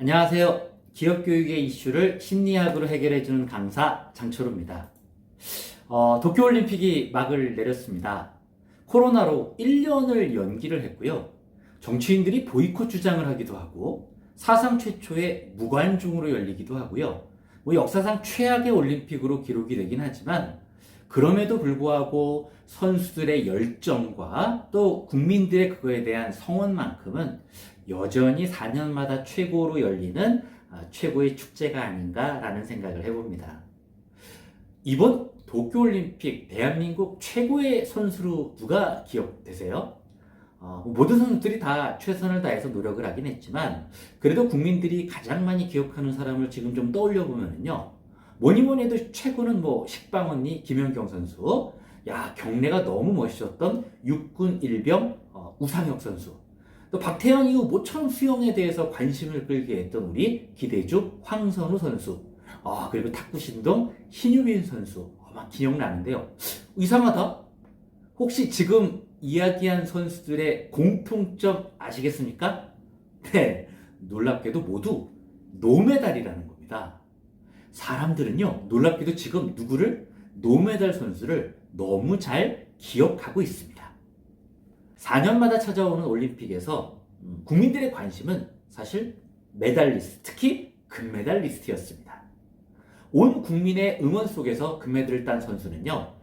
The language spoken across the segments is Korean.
안녕하세요. 기업교육의 이슈를 심리학으로 해결해주는 강사 장철우입니다. 도쿄올림픽이 막을 내렸습니다. 코로나로 1년을 연기를 했고요. 정치인들이 보이콧 주장을 하기도 하고 사상 최초의 무관중으로 열리기도 하고요. 역사상 최악의 올림픽으로 기록이 되긴 하지만 그럼에도 불구하고 선수들의 열정과 또 국민들의 그거에 대한 성원만큼은 여전히 4년마다 최고로 열리는 최고의 축제가 아닌가라는 생각을 해봅니다. 이번 도쿄올림픽 대한민국 최고의 선수로 누가 기억되세요? 모든 선수들이 다 최선을 다해서 노력을 하긴 했지만 그래도 국민들이 가장 많이 기억하는 사람을 지금 좀 떠올려 보면요. 뭐니 해도 최고는 식빵 언니 김연경 선수, 경례가 너무 멋있었던 육군 일병 우상혁 선수, 또 박태영 이후 모처럼 수영에 대해서 관심을 끌게 했던 우리 기대주 황선우 선수, 그리고 탁구 신동 신유빈 선수, 막 기억나는데요. 이상하다. 혹시 지금 이야기한 선수들의 공통점 아시겠습니까? 네, 놀랍게도 모두 노메달이라는 겁니다. 사람들은요, 놀랍게도 지금 누구를? 노메달 선수를 너무 잘 기억하고 있습니다. 4년마다 찾아오는 올림픽에서 국민들의 관심은 사실 메달리스트, 특히 금메달리스트였습니다. 온 국민의 응원 속에서 금메달을 딴 선수는요,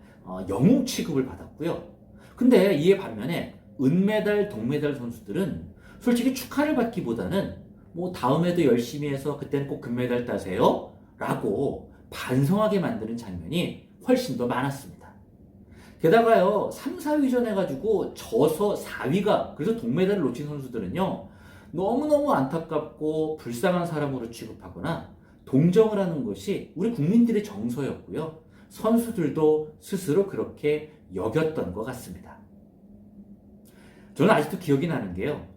영웅 취급을 받았고요. 근데 이에 반면에 은메달, 동메달 선수들은 솔직히 축하를 받기보다는 다음에도 열심히 해서 그때는 꼭 금메달 따세요 라고 반성하게 만드는 장면이 훨씬 더 많았습니다. 게다가요, 3, 4위전 해가지고 져서 4위가, 그래서 동메달을 놓친 선수들은요, 너무너무 안타깝고 불쌍한 사람으로 취급하거나 동정을 하는 것이 우리 국민들의 정서였고요. 선수들도 스스로 그렇게 여겼던 것 같습니다. 저는 아직도 기억이 나는 게요,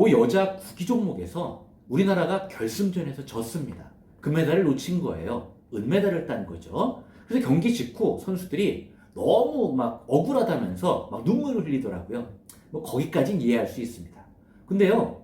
여자 구기 종목에서 우리나라가 결승전에서 졌습니다. 금메달을 놓친 거예요. 은메달을 딴 거죠. 그래서 경기 직후 선수들이 너무 막 억울하다면서 막 눈물을 흘리더라고요. 거기까지는 이해할 수 있습니다. 근데요,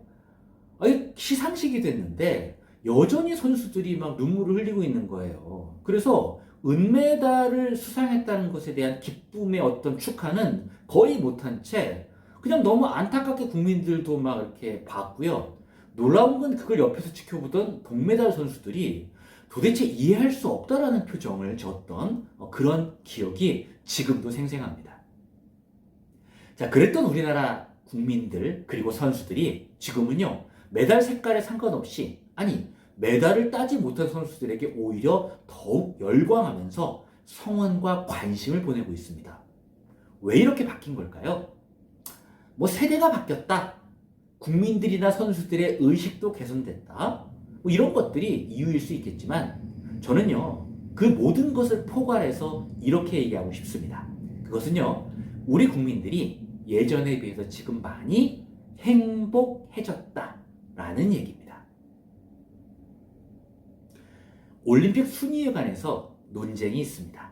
시상식이 됐는데 여전히 선수들이 막 눈물을 흘리고 있는 거예요. 그래서 은메달을 수상했다는 것에 대한 기쁨의 어떤 축하는 거의 못한 채 그냥 너무 안타깝게 국민들도 막 이렇게 봤고요. 놀라운 건 그걸 옆에서 지켜보던 동메달 선수들이 도대체 이해할 수 없다라는 표정을 지었던 그런 기억이 지금도 생생합니다. 자, 그랬던 우리나라 국민들 그리고 선수들이 지금은요, 메달 색깔에 상관없이, 메달을 따지 못한 선수들에게 오히려 더욱 열광하면서 성원과 관심을 보내고 있습니다. 왜 이렇게 바뀐 걸까요? 세대가 바뀌었다, 국민들이나 선수들의 의식도 개선됐다, 이런 것들이 이유일 수 있겠지만 저는요, 그 모든 것을 포괄해서 이렇게 얘기하고 싶습니다. 그것은요, 우리 국민들이 예전에 비해서 지금 많이 행복해졌다라는 얘기입니다. 올림픽 순위에 관해서 논쟁이 있습니다.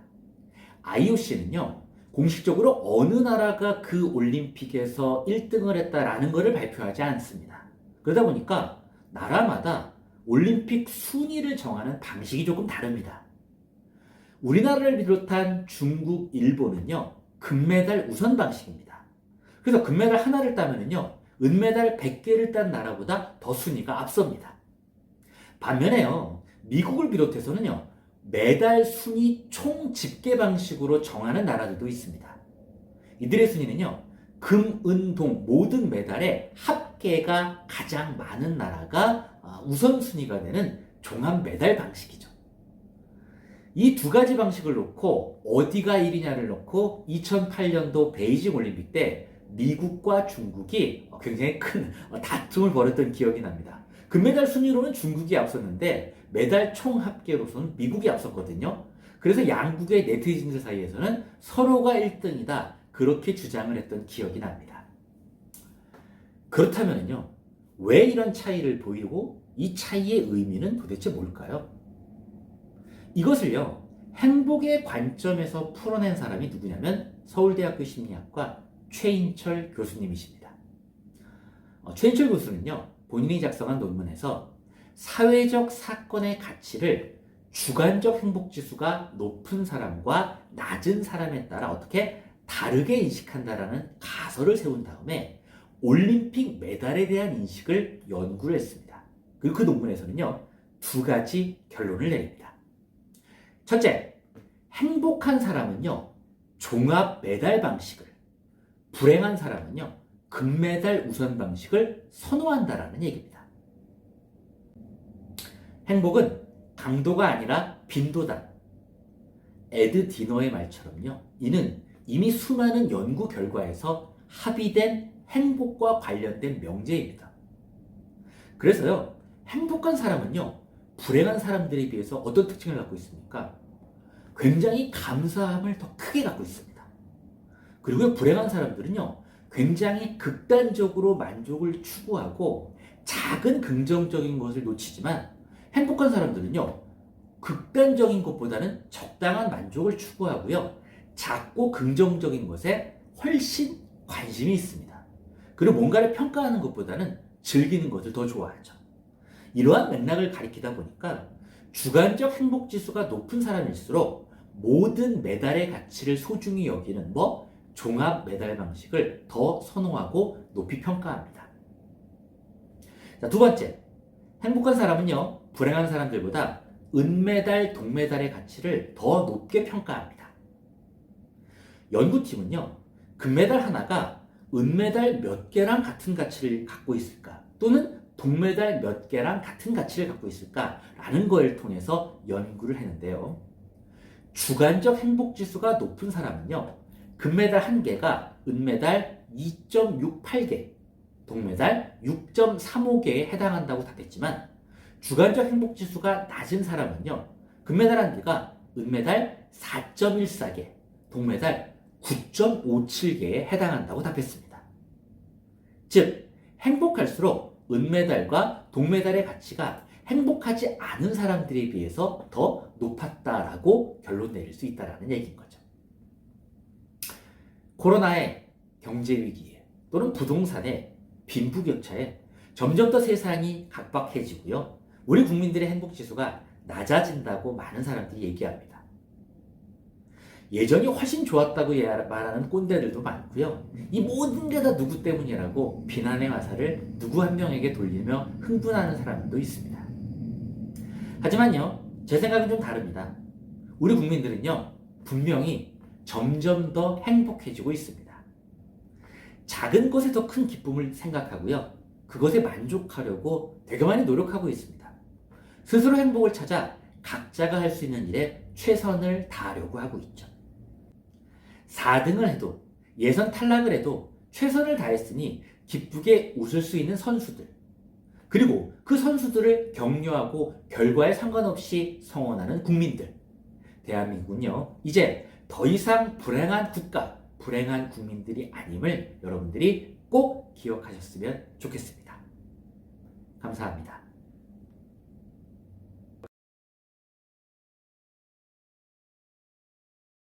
IOC는요, 공식적으로 어느 나라가 그 올림픽에서 1등을 했다라는 것을 발표하지 않습니다. 그러다 보니까 나라마다 올림픽 순위를 정하는 방식이 조금 다릅니다. 우리나라를 비롯한 중국, 일본은요, 금메달 우선 방식입니다. 그래서 금메달 하나를 따면은요, 은메달 100개를 딴 나라보다 더 순위가 앞섭니다. 반면에요, 미국을 비롯해서는요, 메달 순위 총 집계 방식으로 정하는 나라들도 있습니다. 이들의 순위는요, 금, 은, 동 모든 메달의 합계가 가장 많은 나라가 우선순위가 되는 종합 메달 방식이죠. 이 두 가지 방식을 놓고 어디가 1위냐를 놓고 2008년도 베이징 올림픽 때 미국과 중국이 굉장히 큰 다툼을 벌였던 기억이 납니다. 금메달 순위로는 중국이 앞섰는데 메달 총 합계로서는 미국이 앞섰거든요. 그래서 양국의 네티즌들 사이에서는 서로가 1등이다, 그렇게 주장을 했던 기억이 납니다. 그렇다면요, 왜 이런 차이를 보이고 이 차이의 의미는 도대체 뭘까요? 이것을요, 행복의 관점에서 풀어낸 사람이 누구냐면 서울대학교 심리학과 최인철 교수님이십니다. 최인철 교수는요, 본인이 작성한 논문에서 사회적 사건의 가치를 주관적 행복지수가 높은 사람과 낮은 사람에 따라 어떻게 다르게 인식한다라는 가설을 세운 다음에 올림픽 메달에 대한 인식을 연구를 했습니다. 그리고 그 논문에서는요, 두 가지 결론을 내립니다. 첫째, 행복한 사람은요, 종합 메달 방식을, 불행한 사람은요, 금메달 우선 방식을 선호한다라는 얘기입니다. 행복은 강도가 아니라 빈도다. 에드 디너의 말처럼요, 이는 이미 수많은 연구 결과에서 합의된 행복과 관련된 명제입니다. 그래서요, 행복한 사람은요, 불행한 사람들에 비해서 어떤 특징을 갖고 있습니까? 굉장히 감사함을 더 크게 갖고 있습니다. 그리고 불행한 사람들은요, 굉장히 극단적으로 만족을 추구하고 작은 긍정적인 것을 놓치지만 행복한 사람들은요, 극단적인 것보다는 적당한 만족을 추구하고요, 작고 긍정적인 것에 훨씬 관심이 있습니다. 그리고 뭔가를 평가하는 것보다는 즐기는 것을 더 좋아하죠. 이러한 맥락을 가리키다 보니까 주관적 행복지수가 높은 사람일수록 모든 메달의 가치를 소중히 여기는 종합 메달 방식을 더 선호하고 높이 평가합니다. 자, 두 번째, 행복한 사람은요, 불행한 사람들보다 은메달, 동메달의 가치를 더 높게 평가합니다. 연구팀은요, 금메달 하나가 은메달 몇 개랑 같은 가치를 갖고 있을까? 또는 동메달 몇 개랑 같은 가치를 갖고 있을까라는 걸 통해서 연구를 했는데요. 주관적 행복지수가 높은 사람은요, 금메달 1개가 은메달 2.68개, 동메달 6.35개에 해당한다고 답했지만, 주관적 행복지수가 낮은 사람은요, 금메달 1개가 은메달 4.14개, 동메달 9.57개에 해당한다고 답했습니다. 즉, 행복할수록 은메달과 동메달의 가치가 행복하지 않은 사람들에 비해서 더 높았다라고 결론 내릴 수 있다는 얘기인 거죠. 코로나의 경제위기에 또는 부동산의 빈부격차에 점점 더 세상이 각박해지고요, 우리 국민들의 행복지수가 낮아진다고 많은 사람들이 얘기합니다. 예전이 훨씬 좋았다고 말하는 꼰대들도 많고요. 이 모든 게 다 누구 때문이라고 비난의 화살을 누구 한 명에게 돌리며 흥분하는 사람들도 있습니다. 하지만요, 제 생각은 좀 다릅니다. 우리 국민들은요, 분명히 점점 더 행복해지고 있습니다. 작은 것에 더 큰 기쁨을 생각하고요, 그것에 만족하려고 되게 많이 노력하고 있습니다. 스스로 행복을 찾아 각자가 할 수 있는 일에 최선을 다하려고 하고 있죠. 4등을 해도, 예선 탈락을 해도 최선을 다했으니 기쁘게 웃을 수 있는 선수들, 그리고 그 선수들을 격려하고 결과에 상관없이 성원하는 국민들. 대한민국은요, 이제 더 이상 불행한 국가, 불행한 국민들이 아님을 여러분들이 꼭 기억하셨으면 좋겠습니다. 감사합니다.